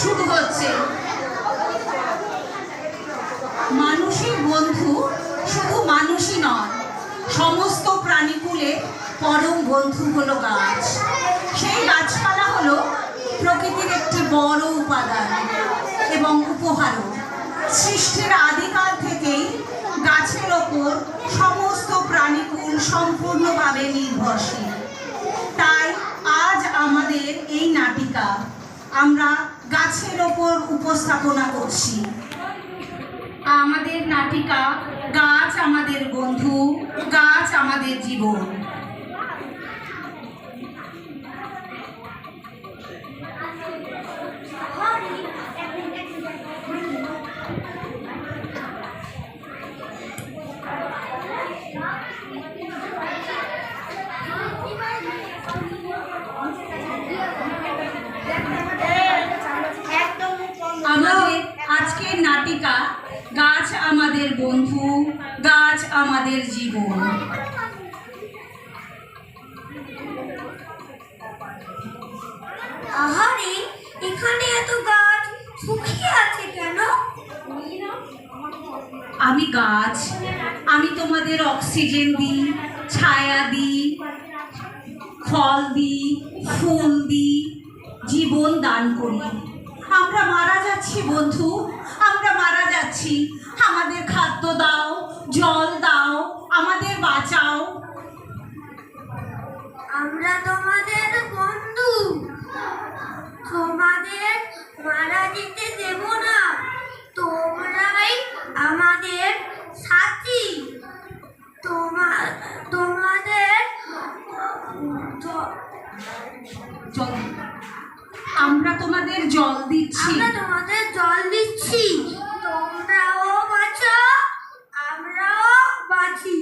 শুরু হচ্ছে। মানুষের বন্ধু শুধু মানুষই নয়, সমস্ত প্রাণীকুলে পরম বন্ধু হলো গাছ। সেই গাছপালা হলো প্রকৃতির একটি বড় উপাদান এবং উপহারও। সৃষ্টির আদিকাল থেকেই গাছের ওপর সমস্ত প্রাণীকুল সম্পূর্ণভাবে নির্ভরশীল। তাই আজ আমাদের এই নাটিকা আমরা গাছের ওপর উপস্থাপনা করছি। আমাদের নাটিকা গাছ আমাদের বন্ধু, গাছ আমাদের জীবন। আমাদের আজকের নাটিকা গাছ আমাদের বন্ধু, গাছ আমাদের জীবন। আহারে, এখানে এত গাছ শুকিয়ে আছে কেন? আমি গাছ, আমি তোমাদের অক্সিজেন দিই, ছায়া দিই, ফল দিই, ফুল দিই, জীবন দান করি। আমরা মারা যাচ্ছি বন্ধু, আমরা মারা যাচ্ছি। আমাদের খাদ্য দাও, জল দাও, আমাদের বাঁচাও। আমরা তোমাদের বন্ধু, তোমাদের মারা যেতে দেব না। তোমরাই আমাদের সাথী। তোমাদের আমরা তোমাদের জল দিচ্ছি, আমরা তোমাদের জল দিচ্ছি। তোমরাও বাঁচো, আমরাও বাঁচি।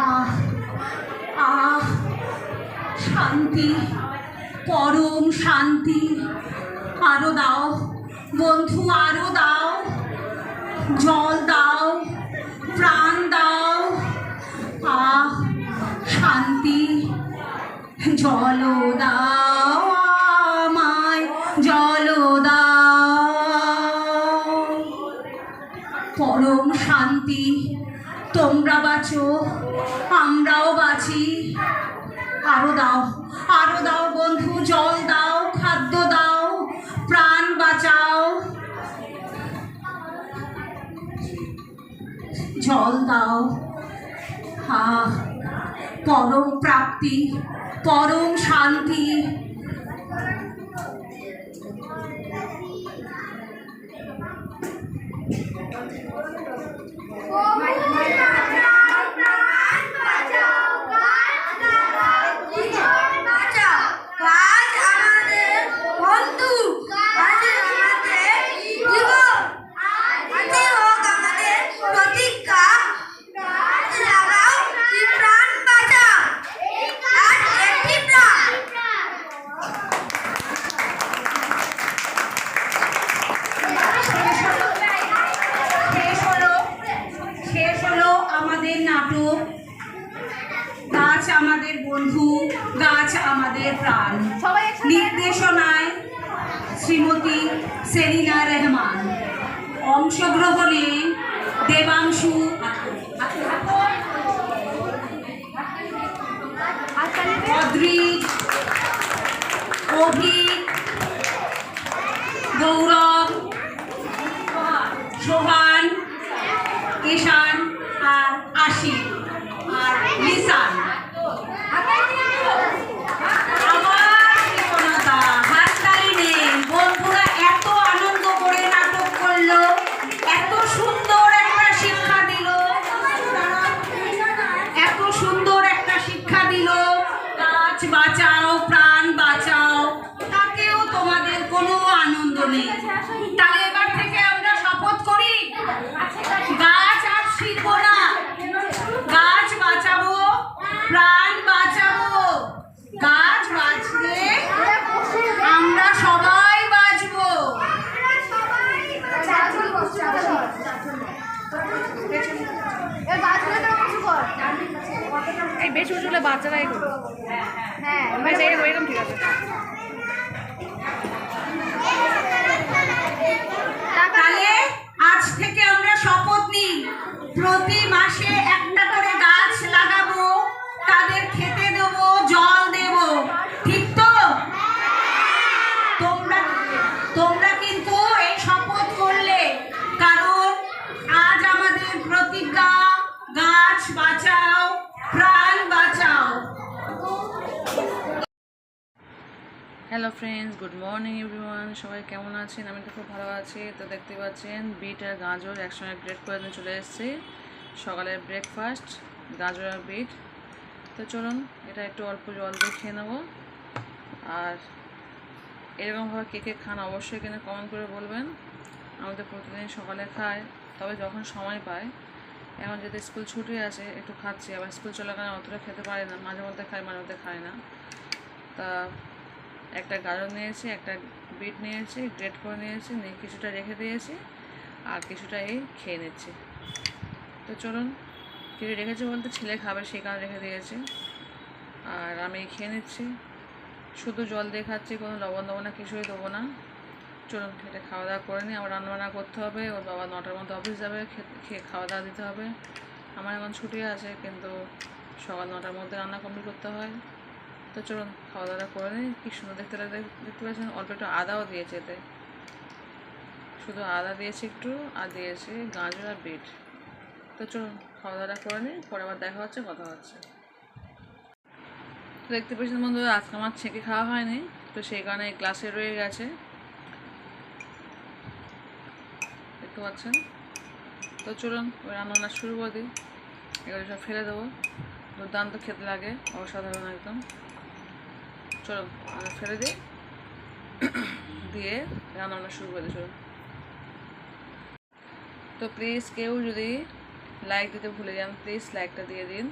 আহ আহ শান্তি, পরম শান্তি। আরো দাও বন্ধু, আরো দাও, জল দাও, প্রাণ দাও। আহ শান্তি, জল দাও আমায়, জল দাও। পরম শান্তি, তোমরা বাঁচো, আমরাও বাঁচি। আরো দাও, আরো দাও বন্ধু, জল দাও, খাদ্য দাও, প্রাণ বাঁচাও। জল দাও। পরম প্রাপ্তি, পরম শান্তি। নাটক গাছ আমাদের বন্ধু, গাছ আমাদের প্রাণ। নির্দেশনায় শ্রীমতী সেলিনা রহমান। অংশগ্রহণে দেবাংশু, অদ্রিজ, অভিক, গৌরব, সোহান, ঈশান আর আশিক আর লিসান। হাততালি নেন বন্ধুরা, এত আনন্দ করে নাটক করলো, এত সুন্দর একটা শিক্ষা দিল। এই ছোটগুলো বাচ্চারাই করবে। হ্যাঁ এরকম ঠিক আছে। তাহলে আজ থেকে আমরা শপথ নিই, প্রতি মাসে একটা করে গাছ লাগাবো, তাদের খেতে দেবো, জল দেবো, ঠিক তো? তোমরা তোমরা কিন্তু এই শপথ করলে, কারণ আজ আমাদের প্রতিজ্ঞা, গাছ বাঁচাও, প্রাণ বাঁচাও। Hello friends, good morning everyone. সবাই কেমন আছেন? আমি তো খুব ভালো আছি। তো দেখতে পাচ্ছেন বিট আর গাজর একসঙ্গে গ্রেট করে নিয়ে চলে এসেছি। সকালের ব্রেকফাস্ট গাজর আর বিট। তো চলুন এটা একটু অল্প জল দিয়ে খেয়ে নেবো। আর এরকমভাবে কে কে খান অবশ্যই কিন্তু কমেন্ট করে বলবেন। আমি তো প্রতিদিন সকালে খাই, তবে যখন সময় পাই। এখন যদি স্কুল ছুটি আছে একটু খাচ্ছি, আবার স্কুল চলাকালীন অতটা খেতে পারি না, মাঝে মধ্যে খাই মাঝে মধ্যে খাই না। তা একটা গাজর নিয়েছি, একটা বিট নিয়েছি, গ্রেট করে নিয়েছি, নিয়ে কিছুটা রেখে দিয়েছি আর কিছুটা এই খেয়ে নিচ্ছি। তো চলুন, কিছু রেখেছি বলতে ছেলে খাবে সেই কারণে রেখে দিয়েছি, আর আমি খেয়ে নিচ্ছি। শুধু জল দিয়ে খাচ্ছি, কোনো লবণ দেবো না, কিছুই দেবো না। চলুন এটা খাওয়া দাওয়া করে নিই। আমার রান্নাবান্না করতে হবে, ওর বাবা 9টার মধ্যে অফিস যাবে, খেয়ে খাওয়া দাওয়া দিতে হবে। আমার এখন ছুটি আছে, কিন্তু সকাল 9টার মধ্যে রান্না কমপ্লিট করতে হয়। তো চলুন খাওয়া দাওয়া করে নিই। কি সুন্দর দেখতে লাগে, দেখতে পাচ্ছেন অল্প একটু আদাও দিয়েছে এতে, শুধু আদা দিয়েছি একটু, আর দিয়েছি গাজর আর বিট। তো চলুন খাওয়া দাওয়া করে নিই, পরে আবার দেখা হচ্ছে, কথা হচ্ছে। তো দেখতে পাচ্ছেন বন্ধুরা, আজকে আমার ছেঁকে খাওয়া হয়নি, তো সেই কারণে এই গ্লাসে রয়ে গেছে, দেখতে পাচ্ছেন। তো চলুন ওই রান্না শুরু করে দিই। এগুলো সব ফেলে দেবো, দুর্দান্ত খেতে লাগে, অসাধারণ একদম। চলুন ফেলে দিই, দিয়ে রান্না শুরু করে দিই। চলুন। তো প্লিজ কেউ যদি লাইক দিতে ভুলে যান, প্লিজ লাইকটা দিয়ে দিন।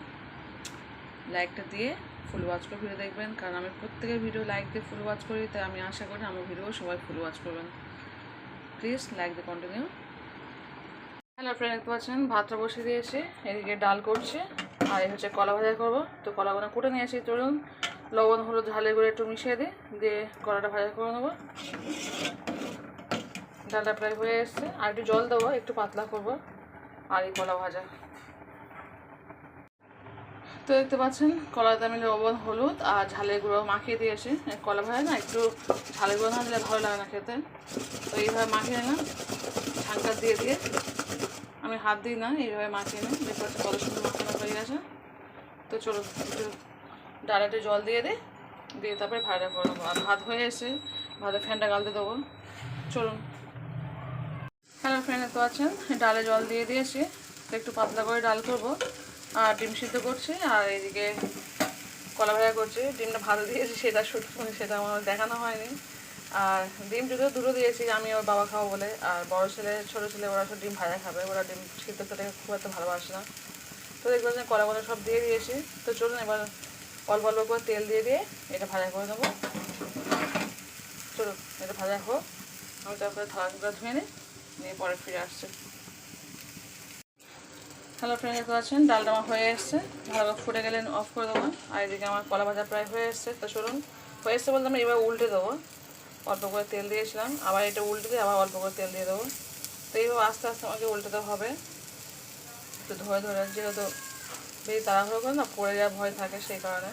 লাইকটা দিয়ে ফুল ওয়াচ করে ভিডিও দেখবেন, কারণ আমি প্রত্যেকের ভিডিও লাইক দিয়ে ফুল ওয়াচ করি, তাই আমি আশা করি আমার ভিডিও সবাই ফুল ওয়াচ করবেন। প্লিজ লাইক দিয়ে কন্টিনিউ। হ্যালো ফ্রেন্ড, দেখতে পাচ্ছেন ভাতটা বসিয়ে দিয়েছি, এদিকে ডাল করছি, আর এই হচ্ছে কলা ভাজা করবো। তো কলাগুলো কুটে নিয়েছি, চলুন লবণ হলুদ ঝালের গুঁড়ো একটু মিশিয়ে দিই, দিয়ে কলাটা ভাজা করে নেবো। ডালটা প্রায় হয়ে এসছে, আর একটু জল দেবো, একটু পাতলা করবো, আর এই কলা ভাজা। তো দেখতে পাচ্ছেন কলাতে আমি লবণ হলুদ আর ঝালের গুঁড়ো মাখিয়ে দিয়েছি। কলা ভাজা না একটু ঝালের গুঁড়ো না দিলে ভালো লাগে না খেতে, তো এইভাবে মাখিয়ে নিলাম ঝাঁকা দিয়ে দিয়ে। আমি হাত দিই না, এইভাবে মাখিয়ে নিই। দেখতে পাচ্ছি কত সুন্দর মাখানো হয়ে গেছে। তো চলুন একটু ডালাতে জল দিয়ে দিই, দিয়ে তারপরে ভাজা করে নেবো। আর ভাত হয়ে এসে ভাতের ফ্যানটা গালতে দেবো। চলুন। হ্যালো ফ্রেন্ড, দেখতে পাচ্ছেন ডালে জল দিয়ে দিয়েছি, তো একটু পাতলা করে ডাল করবো, আর ডিম সিদ্ধ করছি, আর এইদিকে কলা ভাজা করছি। ডিমটা ভাজা দিয়েছি, সেটা আমার দেখানো হয়নি। আর ডিম যদিও দুটো দিয়েছি, আমি ওর বাবা খাবো বলে, আর বড়ো ছেলে ছোটো ছেলে ওরা সব ডিম ভাজা খাবে, ওরা ডিম সিদ্ধ খেতে খুব একটা ভালোবাসে না। তো দেখতে পাচ্ছেন কলাগুলো সব দিয়ে দিয়েছি। তো চলুন এবার অল্প অল্প করে তেল দিয়ে দিয়ে এটা ভাজা করে নেবো। চলুন এটা ভাজা হোক, আমি তারপরে থালাটা ধুয়ে নিয়ে পরে ফিরে আসছি। হ্যালো ফ্রেন্ড, দেখতে পাচ্ছেন ডালটা আমার হয়ে এসছে, ভালো ফুটে গেলে অফ করে দেবো। আর এদিকে আমার কলা ভাজা প্রায় হয়ে এসছে। তো চলুন, হয়ে এসছে বলতে আমি এবার উল্টে দেবো। অল্প করে তেল দিয়েছিলাম, আবার এটা উল্টে দিয়ে আবার অল্প করে তেল দিয়ে দেবো। তো এইভাবে আস্তে আস্তে আমাকে উল্টাতে হবে, একটু ধরে ধরে, যেহেতু বেশি তাড়াহুড়ো করে না পড়ে যাওয়ার ভয় থাকে, সেই কারণে।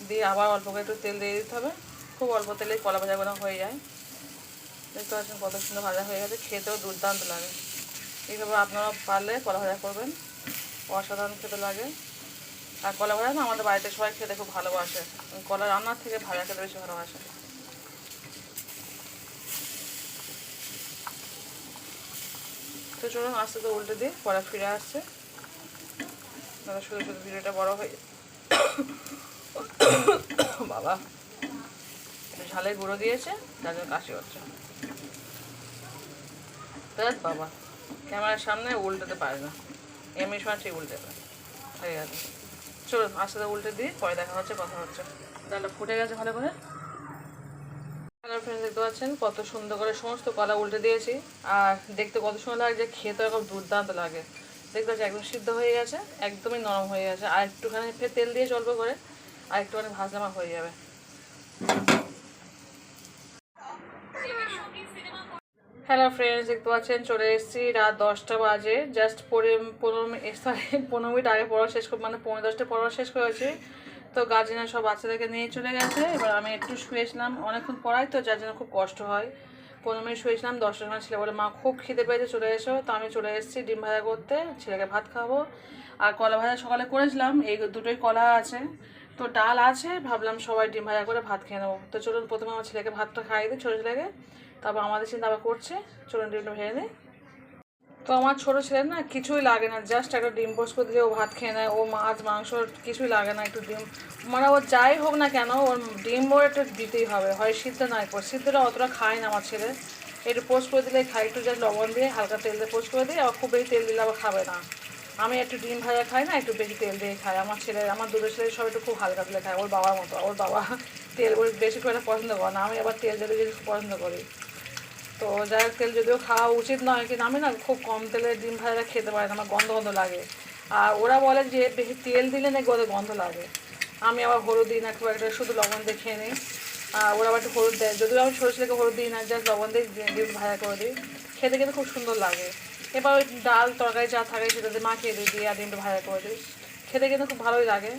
দিয়ে আবার অল্প করে একটু তেল দিয়ে দিতে হবে, খুব অল্প তেলেই কলা ভাজাগুলো হয়ে যায়। দেখতে পাচ্ছেন কত সুন্দর ভাজা হয়ে গেছে, খেতেও দুর্দান্ত লাগে। এইভাবে আপনারা পারলে কলা ভাজা করবেন, অসাধারণ খেতে লাগে। আর কলা ভাজা না আমাদের বাড়িতে সবাই খেতে খুব ভালোবাসে, কলা রান্নার থেকে ভাজা খেতে বেশি ভালোবাসে। তো চলুন আস্তে তো উল্টে দিই, পরে ফিরে আসছে। দাদা শুধু শুধু ভিডিওটা বড় হয়ে বাবা ঝালের গুঁড়ো দিয়েছে, যার জন্য কাশি হচ্ছে। দেখ বাবা ক্যামেরার সামনে উল্টাতে পারে না, এমনি সময় ঠিক উল্টে পারে, হয়ে গেছে। চলুন আস্তে উল্টে দিই, পরে দেখা হচ্ছে, কথা হচ্ছে। ডালটা ফুটে গেছে ভালো করে। হ্যালো ফ্রেন্ড, দেখতে পাচ্ছেন কত সুন্দর করে সমস্ত কলা উল্টে দিয়েছি, আর দেখতে কত সুন্দর লাগছে, খেতে খুব দুর্দান্ত লাগে। দেখতে পাচ্ছি একদম সিদ্ধ হয়ে গেছে, একদমই নরম হয়ে গেছে। আর একটুখানি ফের তেল দিয়ে অল্প করে আর একটুখানি ভাজলে আমার হয়ে যাবে। হ্যালো ফ্রেন্ডস, দেখতে পাচ্ছেন চলে এসেছি, রাত 10টা বাজে। জাস্ট 15 মিনিট আগে পড়া শেষ করে, মানে 10:45 পড়া শেষ করেছি। তো গার্জেনরা সব বাচ্চাদেরকে নিয়ে চলে গেছে। এবার আমি একটু শুয়েছিলাম, অনেকক্ষণ পড়াই তো যার জন্য খুব কষ্ট হয়। 15 মিনিট শুয়েছিলাম। 10টার সময় ছেলে বলে মা খুব খিদে পেয়েছে, চলে এসো। তো আমি চলে এসেছি ডিম ভাজা করতে, ছেলেকে ভাত খাবো। আর কলা ভাজা সকালে করেছিলাম, এই দুটোই কলা আছে, তো ডাল আছে, ভাবলাম সবাই ডিম ভাজা করে ভাত খেয়ে নেবো। তো চলুন প্রথমে আমার ছেলেকে ভাতটা খাইয়ে দিই, ছোটো ছেলেকে, তারপর আমাদের চিন্তা আবার করছে। চলুন ডিমটা ভেজে নিই। তো আমার ছোটো ছেলে না কিছুই লাগে না, জাস্ট একটা ডিম পোস্ট করে দিলে ও ভাত খেয়ে নেয়। ও মাছ মাংস কিছুই লাগে না, একটু ডিম, মানে ও যাই হোক না কেন ওর ডিম ওর একটু দিতেই হবে, হয় সিদ্ধ নয় পর। সিদ্ধটা অতটা খায় না আমার ছেলে, একটু পোস্ট করে দিলে খাই, একটু জাস্ট লবণ দিয়ে হালকা তেল দিয়ে পোস্ট করে দিই। আবার খুব বেশি তেল দিলে আবার খাবে না। আমি একটু ডিম ভাজা খাই না, একটু বেশি তেল দিয়ে খাই। আমার ছেলে, আমার দুটো ছেলে সব একটু খুব হালকা তেলে খায়, ওর বাবার মতো। ওর বাবা তেল বেশি করে পছন্দ করে না, আমি আবার তেল যদি খুব পছন্দ করি। তো যাই হোক, তেল যদিও খাওয়া উচিত নয়, কিন্তু আমি না খুব কম তেলে ডিম ভাজাটা খেতে পারি না, আমার গন্ধ গন্ধ লাগে। আর ওরা বলে যে বেশি তেল দিলে নাকি ওদের গন্ধ লাগে। আমি আবার হলুদ দিই না, খুব একটা শুধু লবণ দিয়ে খেয়ে নিই। আর ওরা আবার একটু হলুদ দেয়, যদিও আমি ছোটো ছেলেকে হলুদ দিই না, জাস্ট লবণ দিয়ে ডিম ভাজা করে দিই, খেতে খেতে খুব সুন্দর লাগে। এবার ওই ডাল তরকারি যা থাকে সেটা দিয়ে মাখিয়ে দিই আর ডিমটা ভাজা করে দিই, খেতে কিন্তু খুব ভালোই লাগে।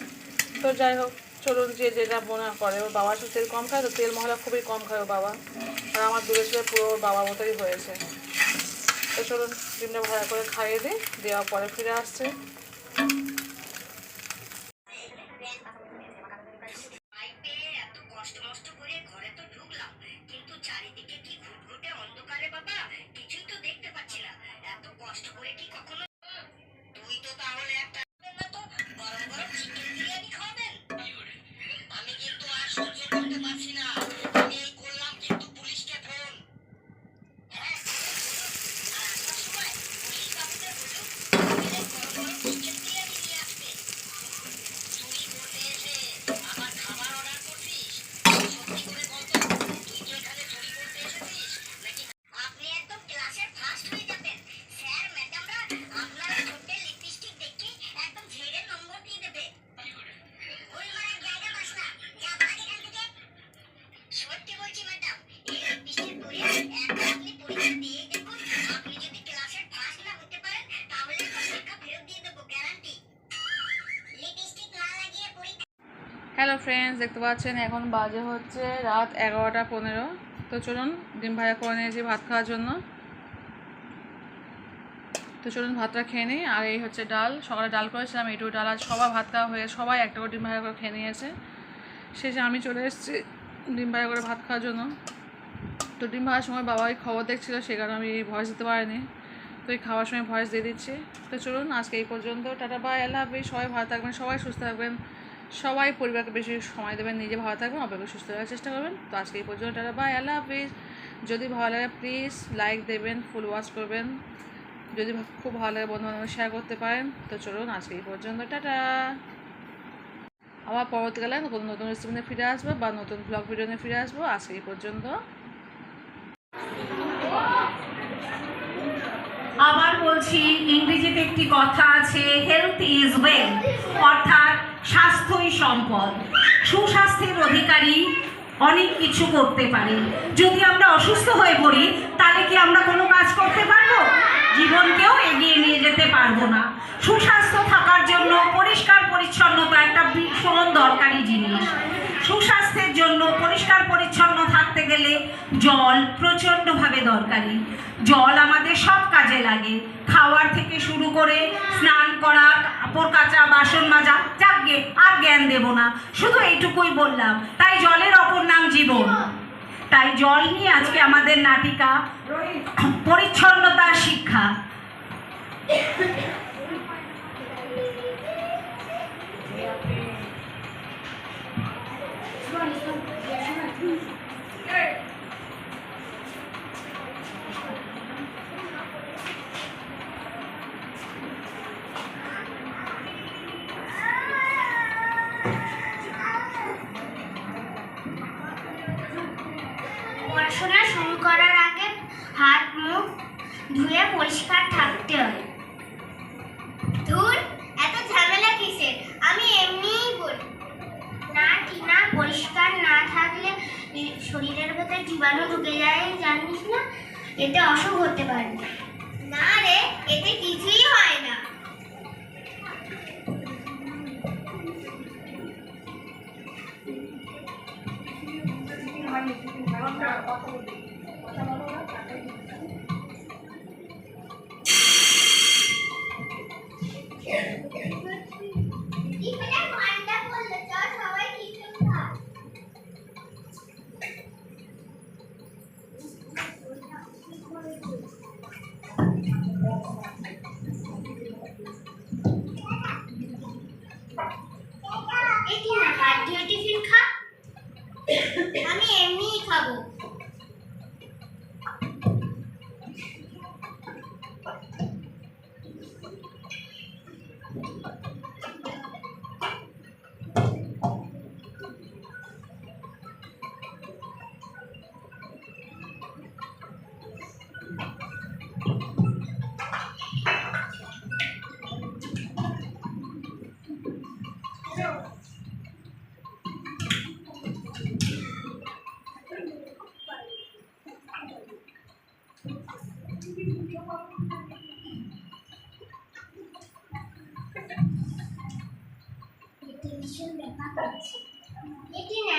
তো যাই হোক, চলুন যে যেটা মনে করে। ওর বাবা শুধু তেল কম খায়, তো তেল মশলা খুবই কম খায় ওর বাবা। আর আমার দূরে ছেলে পুরো ওর বাবার মতোই হয়েছে। তো চলুন ডিমটা ভাজা করে খাইয়ে দিই, দেওয়ার পরে ফিরে আসছে। হ্যালো ফ্রেন্ডস, দেখতে পাচ্ছেন এখন বাজে হচ্ছে রাত 11টা 15। তো চলুন ডিম ভাজা করে নিয়েছি ভাত খাওয়ার জন্য। তো চলুন ভাতটা খেয়ে নিই। আর এই হচ্ছে ডাল, সকালে ডাল করেছিলাম, এইটুকু ডাল। আজ সবার ভাত খাওয়া হয়ে সবাই একটা করে ডিম ভাজা করে খেয়ে নিয়েছে। শেষে আমি চলে এসেছি ডিম ভাজা করে ভাত খাওয়ার জন্য। তো ডিম ভাজার সময় বাবাই খবর দেখছিল, সে কারণে আমি ভয়েস দিতে পারিনি। তো এই খাওয়ার সময় ভয়েস দিয়ে দিচ্ছি। তো চলুন আজকে এই পর্যন্ত, টাটা বাই, আল্লাহ হাফিজ। সবাই ভালো থাকবেন, সবাই সুস্থ থাকবেন, সবাই পরিবারকে বেশি সময় দেবেন, নিজে ভালো থাকবেন, অপরকে সুস্থ থাকার চেষ্টা করবেন। তো আজকে এই পর্যন্ত, টাটা বাই, আল্লাহ হাফিজ। যদি ভালো লাগে প্লিজ লাইক দেবেন, ফুল ওয়াচ করবেন, যদি খুব ভালো লাগে বন্ধু বান্ধব শেয়ার করতে পারেন। তো চলুন আজকে এই পর্যন্ত, টাটা। আবার পরবর্তীকালে নতুন নতুন রেসিপি নিয়ে ফিরে আসবো বা নতুন ব্লগ ভিডিও নিয়ে ফিরে আসবো। আজকে এই পর্যন্ত। আবার বলছি, ইংরেজিতে একটি কথা আছে, হেলথ ইজ ওয়েলথ, অর্থাৎ স্বাস্থ্যই সম্পদ। সুস্বাস্থ্যের অধিকারী অনেক কিছু করতে পারি। যদি আমরা অসুস্থ হয়ে পড়ি তাহলে কি আমরা কোনো কাজ করতে পারবো? জীবনকেও এগিয়ে নিয়ে যেতে পারবো না। সুস্বাস্থ্য থাকার জন্য পরিষ্কার পরিচ্ছন্নতা একটা ভীষণ দরকারি জিনিস। সুস্বাস্থ্যের জন্য পরিষ্কার পরিচ্ছন্ন থাকতে গেলে জল প্রচণ্ডভাবে দরকারি। জল আমাদের সব কাজে লাগে, খাওয়ার থেকে শুরু করে স্নান করা, কাপড় কাচা, বাসন মাজা। যাকগে, আর জ্ঞান দেব না, শুধু এইটুকুই বললাম। তাই জলের অপর নাম জীবন। তাই জল নিয়ে আজকে আমাদের নাটিকা পরিচ্ছন্নতার শিক্ষা। পড়াশোনা শুরু করার আগে হাত মুখ ধুয়ে পরিষ্কার থাকতে হয়। শরীরের ভেতরে জীবাণু ঢুকে যায় জানিস না? এতে অসুখ হতে পারে। না রে, এতে কিছুই হয় না। টিফিন খা। আমি এমনিই খাবো।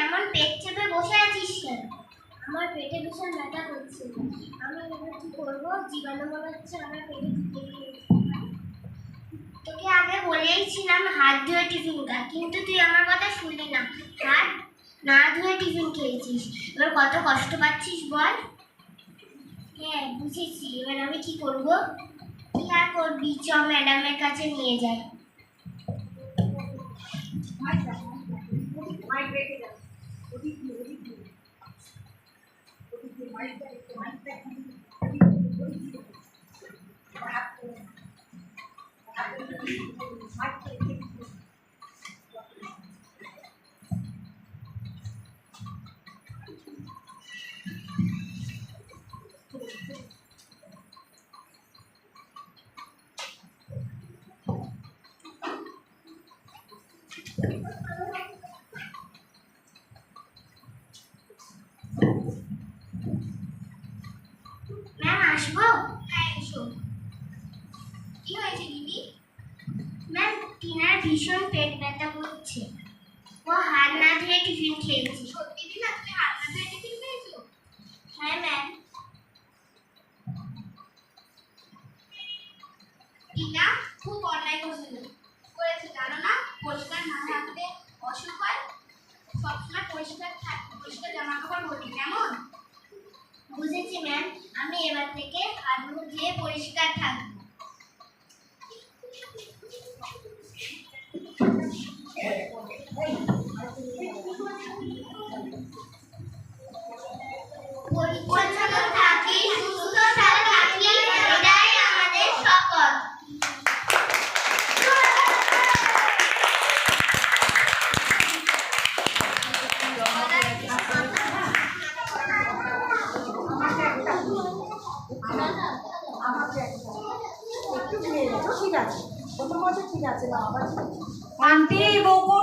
এমন পেট চেপে বসে আছিস কেন? আমার পেটে ভীষণ ব্যথা করছে। আমি এবার কি করবো? জীবাণু মনে হচ্ছে আমার পেটে ঢুকে গিয়েছে। তোকে আগে বলেইছিলাম হাত ধুয়ে টিফিন খা, কিন্তু তুই আমার কথা শুনলি না। হাত না ধুয়ে টিফিন খেয়েছিস। এবার কত কষ্ট পাচ্ছিস বল? হ্যাঁ বুঝেছি, এবার আমি কি করবো? কি আর করবি, চ ম্যাডামের কাছে নিয়ে যাই। ম্যাম আসবো? হ্যাঁ এসো। কি হয়েছে দিদি? ম্যাম টিনার ভীষণ পেট ব্যথা করছে। ও হাত না ধুয়ে টিফিন খেয়েছে। সত্যি টিনা, তুমি হাত না ধুয়ে টিফিন খেয়েছো? হ্যাঁ ম্যাম। টিনা খুব অন্যায় করেছে জানো না? পরিষ্কার না থাকলে অসুখ হয়। সবসময় পরিষ্কার জামা কাপড় পরবি, কেমন? বুঝেছি ম্যাম, আমি এবার থেকে হাত মুখ ধুয়ে পরিষ্কার থাকবো। পরিচ্ছন্ন থাকি, সুস্থ থাকি, এটাই আমাদের শপথ। আন্টি বকো